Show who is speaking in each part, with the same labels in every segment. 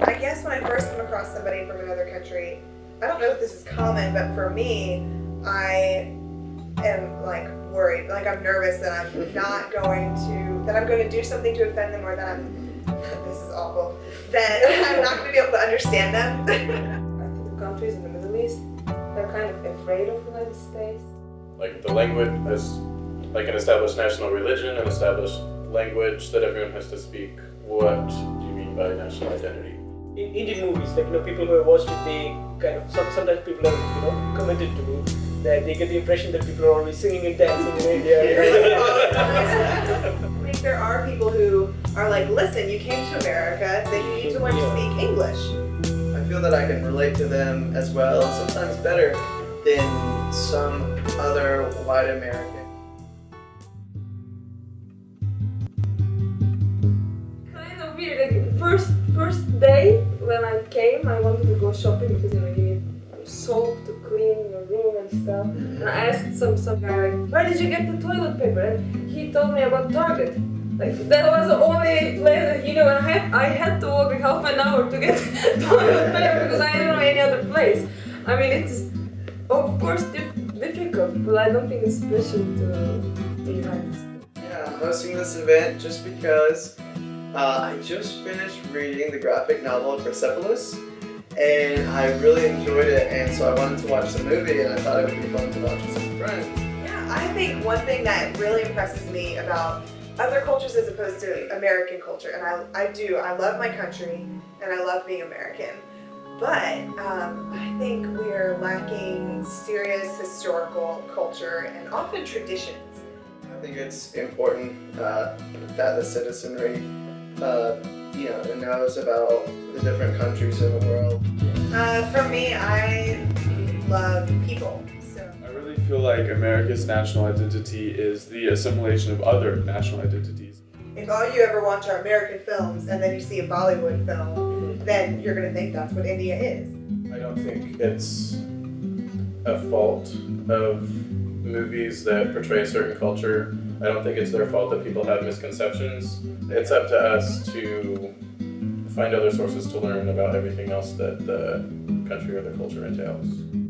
Speaker 1: I guess when I first come across somebody from another country, I don't know if this is common, but for me, I am like worried, like I'm nervous that I'm not going to, that I'm going to do something to offend them, or that this is awful, that I'm not going to be able to understand them.
Speaker 2: I think the countries in the Middle East, they're kind of afraid of the United States.
Speaker 3: Like the language is like an established national religion, an established language that everyone has to speak. What do you mean by national identity?
Speaker 4: In Indian movies, like people who have watched it, they kind of sometimes people have commented to me that they get the impression that people are always singing and dancing in India.
Speaker 1: I think there are people who are like, listen, you came to America, then you need to learn to speak English.
Speaker 5: I feel that I can relate to them as well, sometimes better than some other white American.
Speaker 2: Kind of weird. Like first day when I came, I wanted to go shopping because you need soap to clean your room and stuff. And I asked some guy, where did you get the toilet paper? And he told me about Target. Like that was the only place that he knew, and I had to walk like half an hour to get toilet paper because I didn't know any other place. I mean, it's of course difficult, but I don't think it's special to the United States.
Speaker 5: Yeah, I'm hosting this event just because I just finished reading the graphic novel Persepolis, and I really enjoyed it, and so I wanted to watch the movie, and I thought it would be fun to watch with some friends.
Speaker 1: Yeah, I think one thing that really impresses me about other cultures as opposed to American culture, and I love my country, and I love being American, but I think we're lacking serious historical culture and often traditions.
Speaker 5: I think it's important that the citizenry knows about the different countries in the world.
Speaker 1: For me, I love people. So
Speaker 6: I really feel like America's national identity is the assimilation of other national identities.
Speaker 1: if all you ever watch are American films and then you see a Bollywood film, then you're going to think that's what India is.
Speaker 3: I don't think it's a fault of movies that portray a certain culture. I don't think it's their fault that people have misconceptions. It's up to us to find other sources to learn about everything else that the country or the culture entails.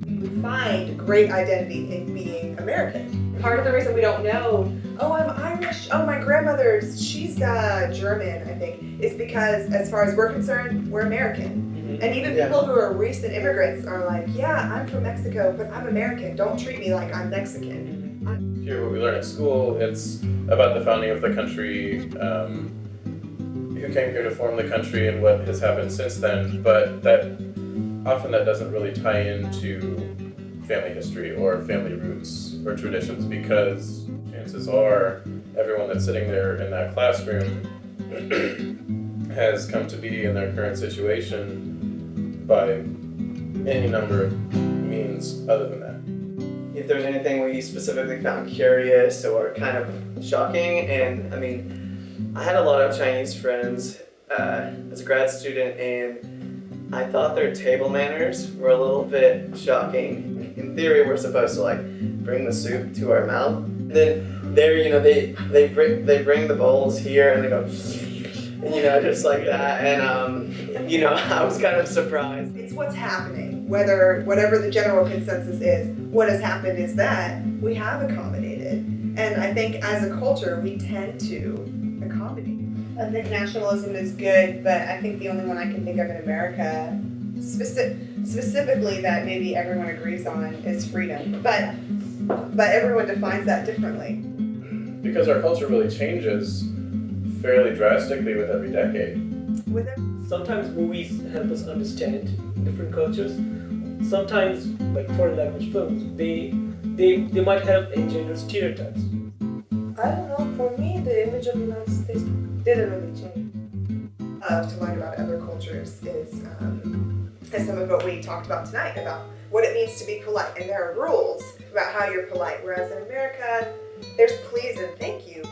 Speaker 1: We find great identity in being American. Part of the reason we don't know, oh, I'm Irish, oh, my grandmother's, she's German, I think, is because as far as we're concerned, we're American. And even people who are recent immigrants are like, yeah, I'm from Mexico, but I'm American. Don't treat me like I'm Mexican.
Speaker 3: Here, what we learn at school, it's about the founding of the country, who came here to form the country and what has happened since then, but that doesn't really tie into family history or family roots or traditions, because chances are everyone that's sitting there in that classroom has come to be in their current situation by any number of means other than that.
Speaker 5: If there's anything we specifically found curious or kind of shocking, and I mean, I had a lot of Chinese friends as a grad student, and I thought their table manners were a little bit shocking. In theory, we're supposed to like bring the soup to our mouth. Then there, they bring the bowls here and they go, just like that. And I was kind of surprised.
Speaker 1: It's what's happening, whatever the general consensus is. What has happened is that we have accommodated. And I think as a culture, we tend to accommodate. I think nationalism is good, but I think the only one I can think of in America, specifically that maybe everyone agrees on, is freedom. But everyone defines that differently.
Speaker 3: Because our culture really changes fairly drastically with every decade.
Speaker 4: Sometimes movies help us understand different cultures. Sometimes, like foreign language films, they might help engender stereotypes.
Speaker 2: I don't know, for me the image of the United States didn't really change.
Speaker 1: To learn about other cultures is some of what we talked about tonight, about what it means to be polite. And there are rules about how you're polite, whereas in America, there's please and thank you.